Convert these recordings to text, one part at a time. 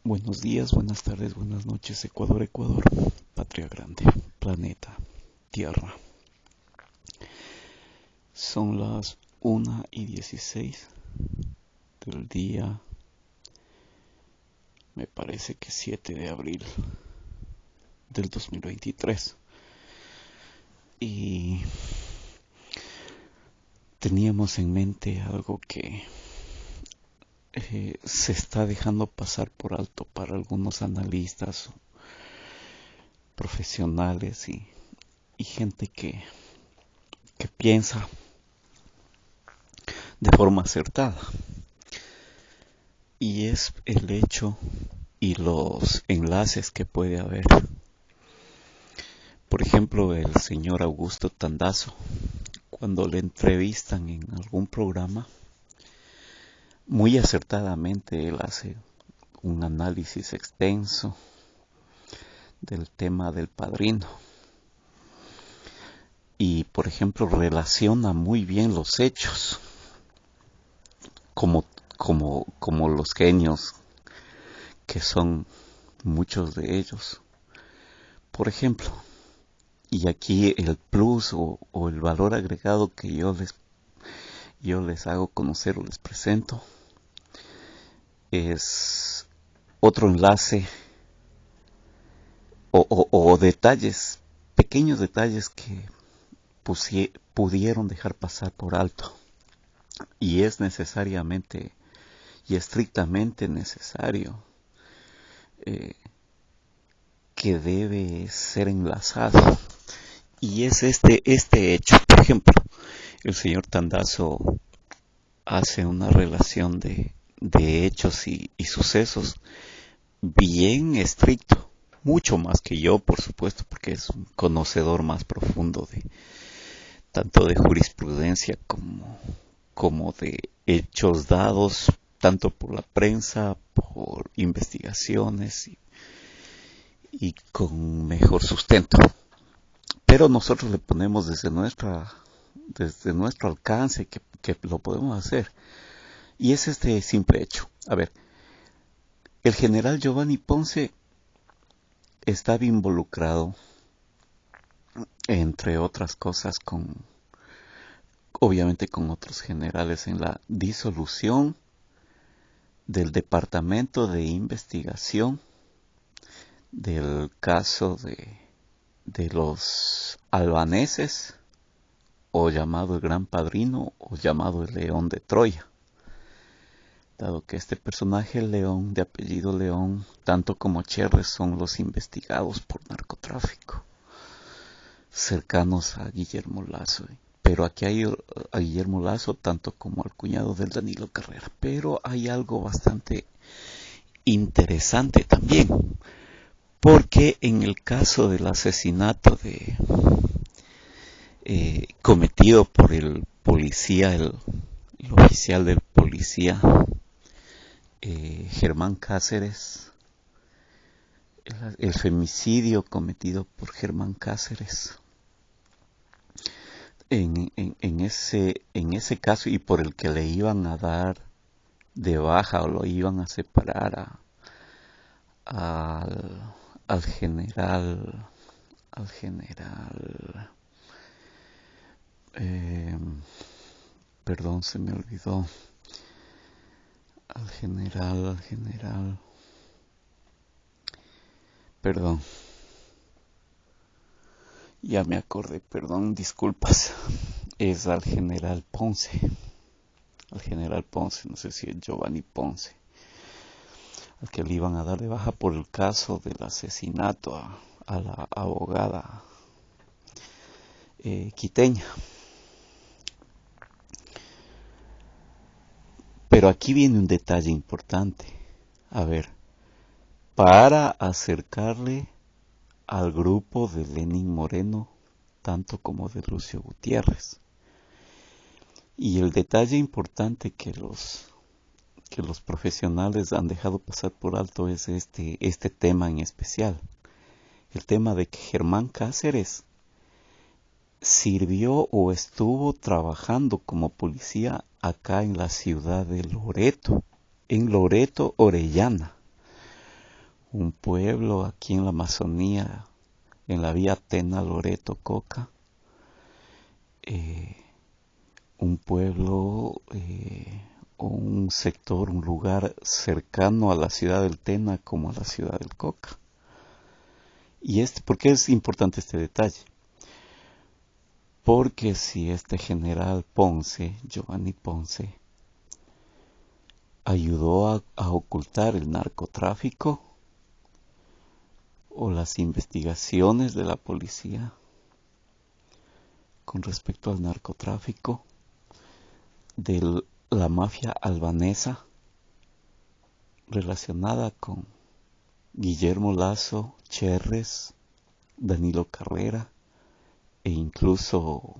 Buenos días, buenas tardes, buenas noches, Ecuador, Ecuador, patria grande, planeta, tierra. Son las 1:16 del día, me parece que 7 de abril del 2023. Y teníamos en mente algo que se está dejando pasar por alto para algunos analistas, profesionales y gente que piensa de forma acertada. Y es el hecho y los enlaces que puede haber. Por ejemplo, el señor Augusto Tandazo, cuando le entrevistan en algún programa, muy acertadamente él hace un análisis extenso del tema del Padrino. Y, por ejemplo, relaciona muy bien los hechos, como los genios, que son muchos de ellos. Por ejemplo, y aquí el plus o el valor agregado que yo les hago conocer o les presento es otro enlace o detalles, pequeños detalles que pudieron dejar pasar por alto. Y es necesariamente y estrictamente necesario que debe ser enlazado. Y es este hecho. Por ejemplo, el señor Tandazo hace una relación de hechos y sucesos bien estricto, mucho más que yo, por supuesto, porque es un conocedor más profundo de tanto de jurisprudencia como de hechos dados, tanto por la prensa, por investigaciones y con mejor sustento. Pero nosotros le ponemos desde nuestro alcance que lo podemos hacer. Y es este simple hecho. A ver, el general Giovanni Ponce estaba involucrado, entre otras cosas, obviamente con otros generales, en la disolución del Departamento de Investigación del caso de los albaneses, o llamado el Gran Padrino, o llamado el León de Troya. Dado que este personaje, León, de apellido León, tanto como Cherres, son los investigados por narcotráfico, cercanos a Guillermo Lazo. Pero aquí hay a Guillermo Lazo tanto como al cuñado del Danilo Carrera. Pero hay algo bastante interesante también, porque en el caso del asesinato cometido por el policía, el oficial del policía, Germán Cáceres, el femicidio cometido por Germán Cáceres, en ese caso, y por el que le iban a dar de baja o lo iban a separar al general, eh, perdón, se me olvidó, al general, perdón, ya me acordé, perdón, disculpas, es al general Ponce, no sé si es Giovanni Ponce, al que le iban a dar de baja por el caso del asesinato a la abogada quiteña. Pero aquí viene un detalle importante. A ver, para acercarle al grupo de Lenín Moreno, tanto como de Lucio Gutiérrez. Y el detalle importante que los profesionales han dejado pasar por alto es este tema en especial. El tema de que Germán Cáceres sirvió o estuvo trabajando como policía acá en la ciudad de Loreto, en Loreto, Orellana. un pueblo aquí en la Amazonía, en la vía Tena-Loreto-Coca, un pueblo o un sector, un lugar cercano a la ciudad del Tena como a la ciudad del Coca. ¿Por qué es importante este detalle? Porque si este general Ponce, Giovanni Ponce, ayudó a ocultar el narcotráfico o las investigaciones de la policía con respecto al narcotráfico de la mafia albanesa relacionada con Guillermo Lazo, Cherres, Danilo Carrera e incluso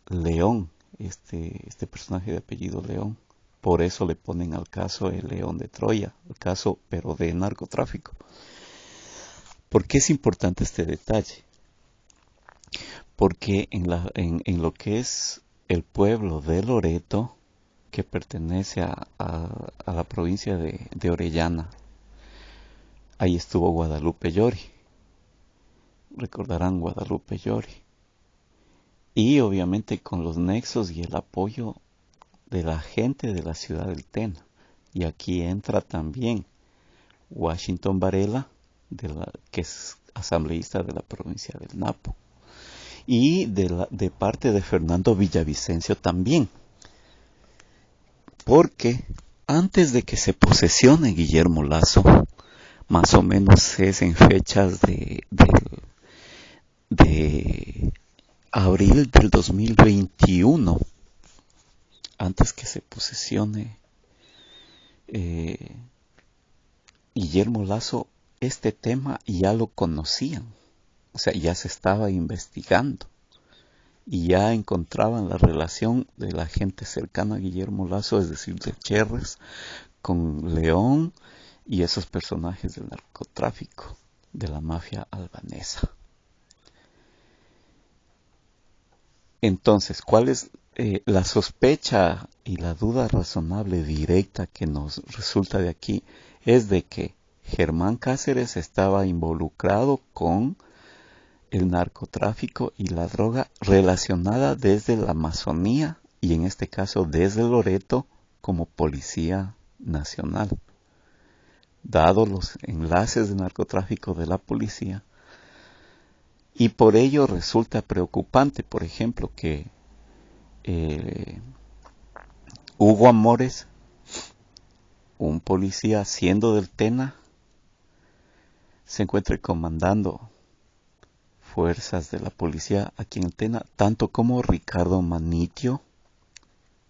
León, este personaje de apellido León. Por eso le ponen al caso el León de Troya, el caso pero de narcotráfico. ¿Por qué es importante este detalle? Porque en lo que es el pueblo de Loreto, que pertenece a la provincia de Orellana, ahí estuvo Guadalupe Llori. Recordarán Guadalupe Llori. Y obviamente con los nexos y el apoyo de la gente de la ciudad del Tena. Y aquí entra también Washington Varela, que es asambleísta de la provincia del Napo. Y de parte de Fernando Villavicencio también. Porque antes de que se posesione Guillermo Lazo, más o menos es en fechas de abril del 2021, antes que se posesione Guillermo Lazo, este tema ya lo conocían, o sea, ya se estaba investigando y ya encontraban la relación de la gente cercana a Guillermo Lazo, es decir, de Cherres, con León y esos personajes del narcotráfico, de la mafia albanesa. Entonces, ¿cuál es la sospecha y la duda razonable directa que nos resulta de aquí? Es de que Germán Cáceres estaba involucrado con el narcotráfico y la droga relacionada desde la Amazonía y en este caso desde Loreto como Policía Nacional. Dado los enlaces de narcotráfico de la policía, y por ello resulta preocupante, por ejemplo, que Hugo Amores, un policía siendo del Tena, se encuentre comandando fuerzas de la policía aquí en el Tena, tanto como Ricardo Manitio,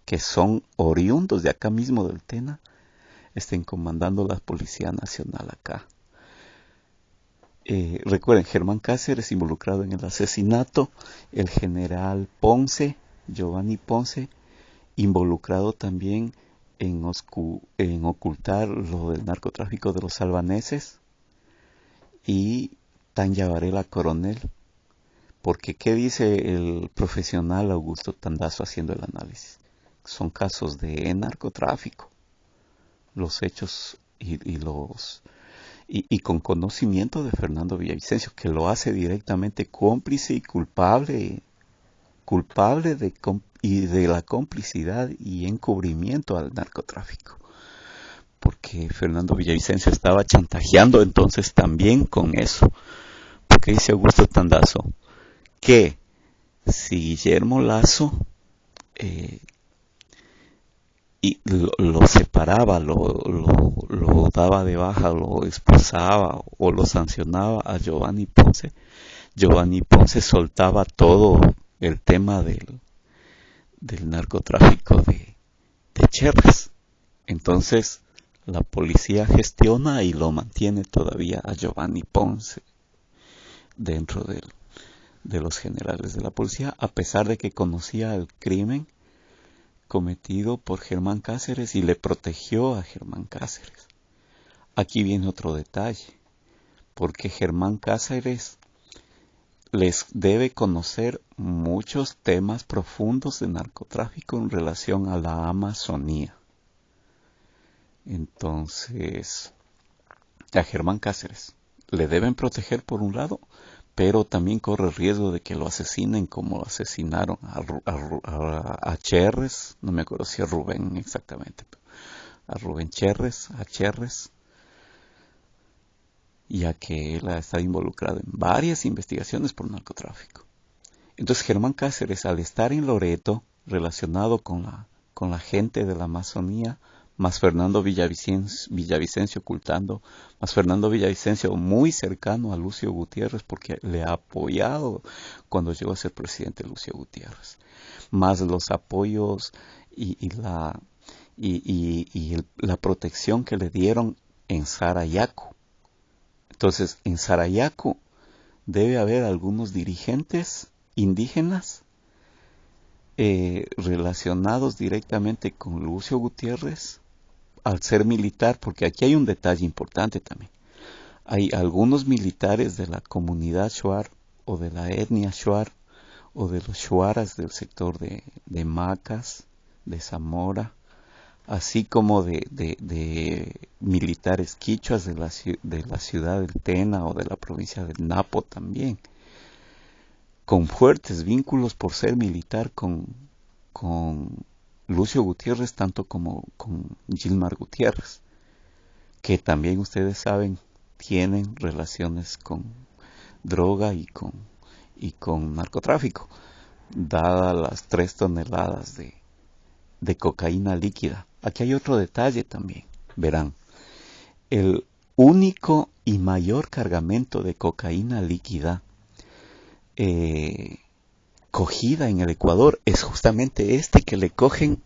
que son oriundos de acá mismo del Tena, estén comandando la Policía Nacional acá. Recuerden, Germán Cáceres involucrado en el asesinato, el general Ponce, Giovanni Ponce, involucrado también en ocultar lo del narcotráfico de los albaneses, y Tanya Varela Coronel, porque ¿qué dice el profesional Augusto Tandazo haciendo el análisis? Son casos de narcotráfico, los hechos y con conocimiento de Fernando Villavicencio, que lo hace directamente cómplice y culpable de la complicidad y encubrimiento al narcotráfico. Porque Fernando Villavicencio estaba chantajeando entonces también con eso. Porque dice Augusto Tandazo que si Guillermo Lazo y lo separaba, lo daba de baja, lo expulsaba o lo sancionaba a Giovanni Ponce soltaba todo el tema del narcotráfico de Cherres. Entonces la policía gestiona y lo mantiene todavía a Giovanni Ponce dentro de los generales de la policía, a pesar de que conocía el crimen cometido por Germán Cáceres y le protegió a Germán Cáceres. Aquí viene otro detalle, porque Germán Cáceres les debe conocer muchos temas profundos de narcotráfico en relación a la Amazonía. Entonces, a Germán Cáceres. Le deben proteger por un lado, pero también corre el riesgo de que lo asesinen como asesinaron a Cherres, no me acuerdo si a Rubén exactamente, a Rubén Cherres, a Cherres, ya que él ha estado involucrado en varias investigaciones por narcotráfico. Entonces Germán Cáceres, al estar en Loreto, relacionado con la gente de la Amazonía, más Fernando Villavicencio ocultando, más Fernando Villavicencio muy cercano a Lucio Gutiérrez porque le ha apoyado cuando llegó a ser presidente Lucio Gutiérrez, más los apoyos y la protección que le dieron en Sarayaco. Entonces, en Sarayaco debe haber algunos dirigentes indígenas relacionados directamente con Lucio Gutiérrez al ser militar, porque aquí hay un detalle importante también. Hay algunos militares de la comunidad Shuar o de la etnia Shuar o de los Shuaras del sector de Macas, de Zamora, así como de militares quichuas de la ciudad del Tena o de la provincia del Napo también, con fuertes vínculos por ser militar con Lucio Gutiérrez, tanto como con Gilmar Gutiérrez, que también ustedes saben tienen relaciones con droga y con narcotráfico, dadas las 3 toneladas de cocaína líquida. Aquí hay otro detalle también, verán, el único y mayor cargamento de cocaína líquida cogida en el Ecuador es justamente este que le cogen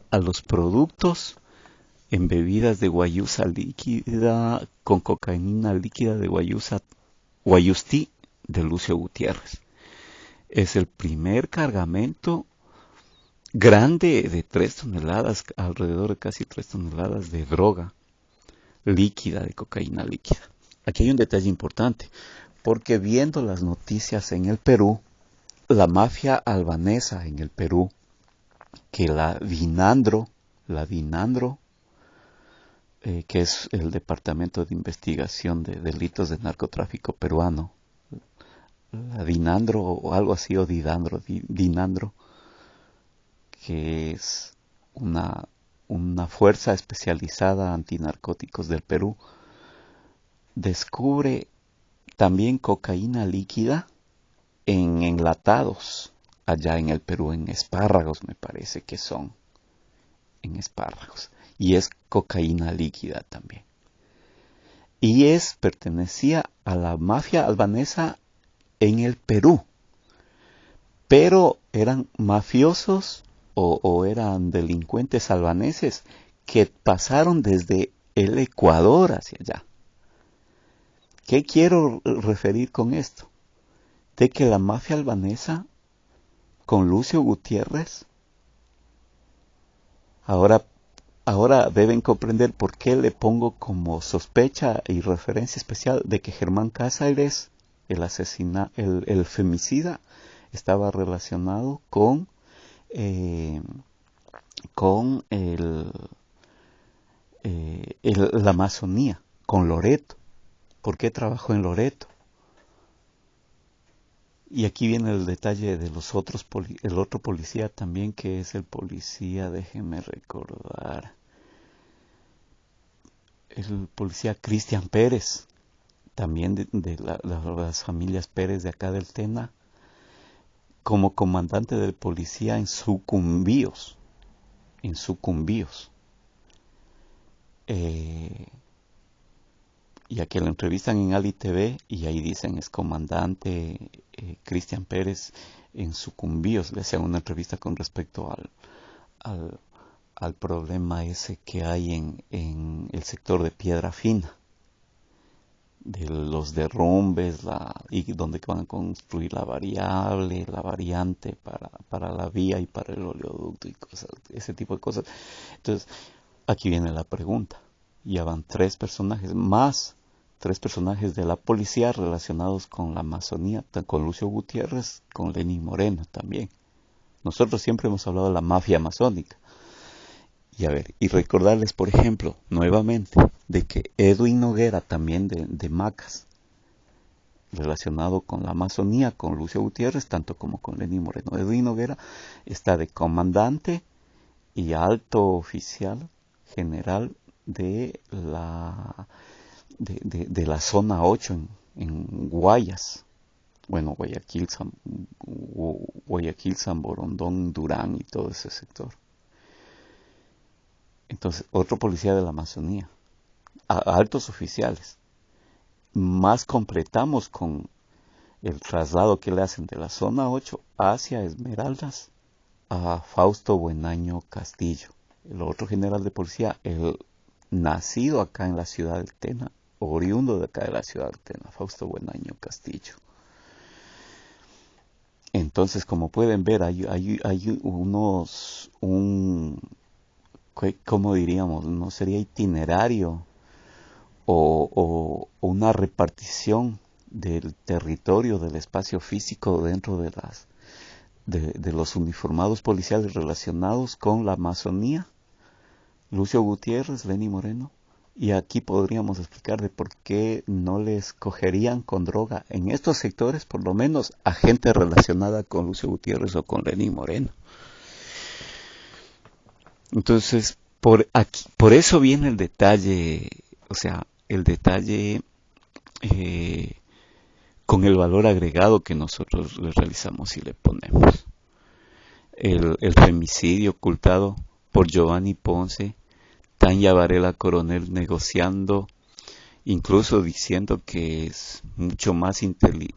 a los productos en bebidas de guayusa líquida con cocaína líquida de guayustí de Lucio Gutiérrez. Es el primer cargamento grande de 3 toneladas, alrededor de casi 3 toneladas de droga líquida, de cocaína líquida. Aquí hay un detalle importante, porque viendo las noticias en el Perú, la mafia albanesa en el Perú, que la Dinandro, que es el Departamento de Investigación de Delitos de Narcotráfico peruano, la Dinandro o algo así, o Dinandro, que es una fuerza especializada antinarcóticos del Perú, descubre también cocaína líquida en enlatados allá en el Perú, en espárragos me parece que son, en espárragos, y es cocaína líquida también. Y pertenecía a la mafia albanesa en el Perú, pero eran mafiosos o eran delincuentes albaneses que pasaron desde el Ecuador hacia allá. ¿Qué quiero referir con esto? De que la mafia albanesa con Lucio Gutiérrez, ahora deben comprender por qué le pongo como sospecha y referencia especial de que Germán Cáceres, el femicida, estaba relacionado con la Amazonía, con Loreto. ¿Por qué trabajó en Loreto? Y aquí viene el detalle de los otros, el otro policía también, que es el policía, déjenme recordar, el policía Cristian Pérez, también de las familias Pérez de acá del Tena, como comandante del policía en Sucumbíos. Y a que lo entrevistan en Ali TV y ahí dicen es comandante Cristian Pérez en Sucumbíos. Le hacían una entrevista con respecto al problema ese que hay en el sector de Piedra Fina, de los derrumbes y donde van a construir la variante para la vía y para el oleoducto y cosas, ese tipo de cosas. Entonces, aquí viene la pregunta. Ya van 3 personajes más, 3 personajes de la policía relacionados con la Amazonía, con Lucio Gutiérrez, con Lenín Moreno también. Nosotros siempre hemos hablado de la mafia amazónica. Y a ver, y recordarles, por ejemplo, nuevamente, de que Edwin Noguera, también de Macas, relacionado con la Amazonía, con Lucio Gutiérrez, tanto como con Lenín Moreno. Edwin Noguera está de comandante y alto oficial general de la zona 8 en Guayas. Bueno, Guayaquil, San Borondón, Durán y todo ese sector. Entonces, otro policía de la Amazonía, altos oficiales. Más completamos con el traslado que le hacen de la zona 8 hacia Esmeraldas a Fausto Buenaño Castillo, el otro general de policía, el nacido acá en la ciudad del Tena, oriundo de acá de la ciudad del Tena, Fausto Buenaño Castillo. Entonces, como pueden ver, hay ¿cómo diríamos? No sería itinerario o una repartición del territorio, del espacio físico dentro de los uniformados policiales relacionados con la Amazonía, Lucio Gutiérrez, Lenín Moreno, y aquí podríamos explicar de por qué no les cogerían con droga en estos sectores, por lo menos a gente relacionada con Lucio Gutiérrez o con Lenín Moreno. Entonces, por eso viene el detalle, o sea, el detalle con el valor agregado que nosotros le realizamos y le ponemos. El femicidio ocultado por Giovanni Ponce, Tanya Varela Coronel negociando, incluso diciendo que es mucho más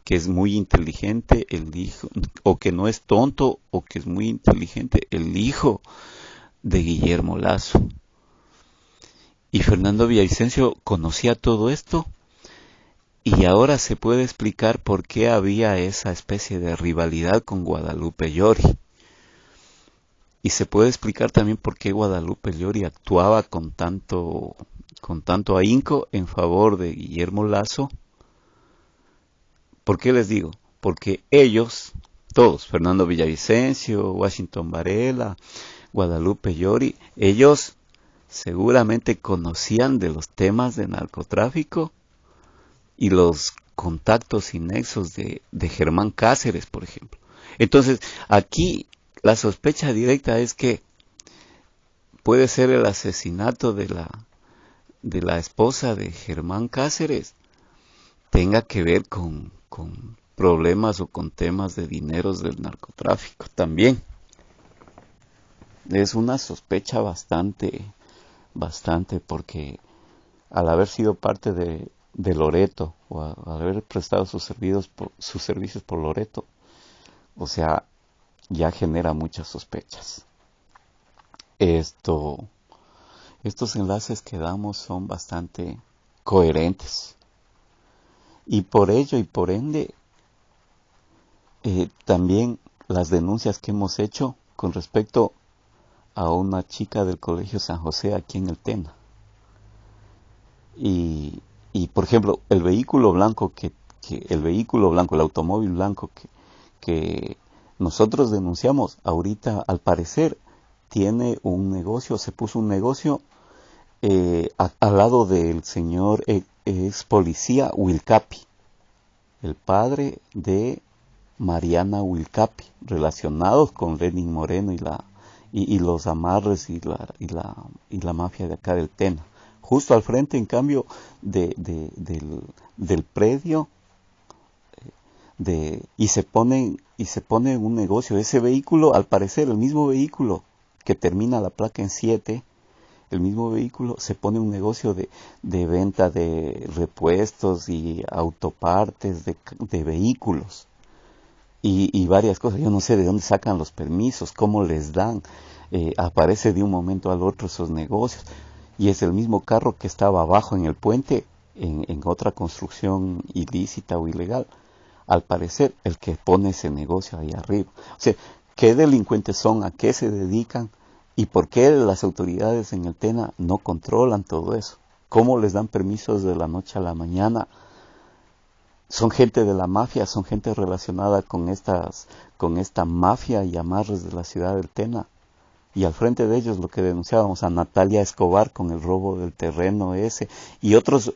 que es muy inteligente el hijo, o que no es tonto, o que es muy inteligente el hijo de Guillermo Lazo. Y Fernando Villavicencio conocía todo esto, y ahora se puede explicar por qué había esa especie de rivalidad con Guadalupe Llori. Y se puede explicar también por qué Guadalupe Llori actuaba con tanto ahínco en favor de Guillermo Lazo. ¿Por qué les digo? Porque ellos, todos, Fernando Villavicencio, Washington Varela, Guadalupe Llori, ellos seguramente conocían de los temas de narcotráfico y los contactos y nexos de Germán Cáceres, por ejemplo. Entonces, aquí la sospecha directa es que puede ser el asesinato de la esposa de Germán Cáceres tenga que ver con problemas o con temas de dineros del narcotráfico también. Es una sospecha bastante porque al haber sido parte de Loreto o al haber prestado sus servicios por Loreto, o sea, ya genera muchas sospechas. Estos enlaces que damos son bastante coherentes. Y por ello y por ende, también las denuncias que hemos hecho con respecto a una chica del Colegio San José aquí en el Tena. Y por ejemplo, el vehículo blanco, el automóvil blanco que nosotros denunciamos, ahorita al parecer tiene un negocio, se puso un negocio al lado del señor ex policía Wilcapi, el padre de Mariana Wilcapi, relacionados con Lenín Moreno y los amarres y la mafia de acá del Tena. Justo al frente, en cambio, del predio, y se pone un negocio. Ese vehículo, al parecer, el mismo vehículo que termina la placa en 7, el mismo vehículo se pone un negocio de venta de repuestos y autopartes de vehículos y varias cosas. Yo no sé de dónde sacan los permisos, cómo les dan. Aparece de un momento al otro esos negocios y es el mismo carro que estaba abajo en el puente en otra construcción ilícita o ilegal. Al parecer, el que pone ese negocio ahí arriba. O sea, ¿qué delincuentes son? ¿A qué se dedican? ¿Y por qué las autoridades en el Tena no controlan todo eso? ¿Cómo les dan permisos de la noche a la mañana? Son gente de la mafia, son gente relacionada con esta mafia y amarres de la ciudad del Tena. Y al frente de ellos lo que denunciábamos a Natalia Escobar con el robo del terreno ese y otros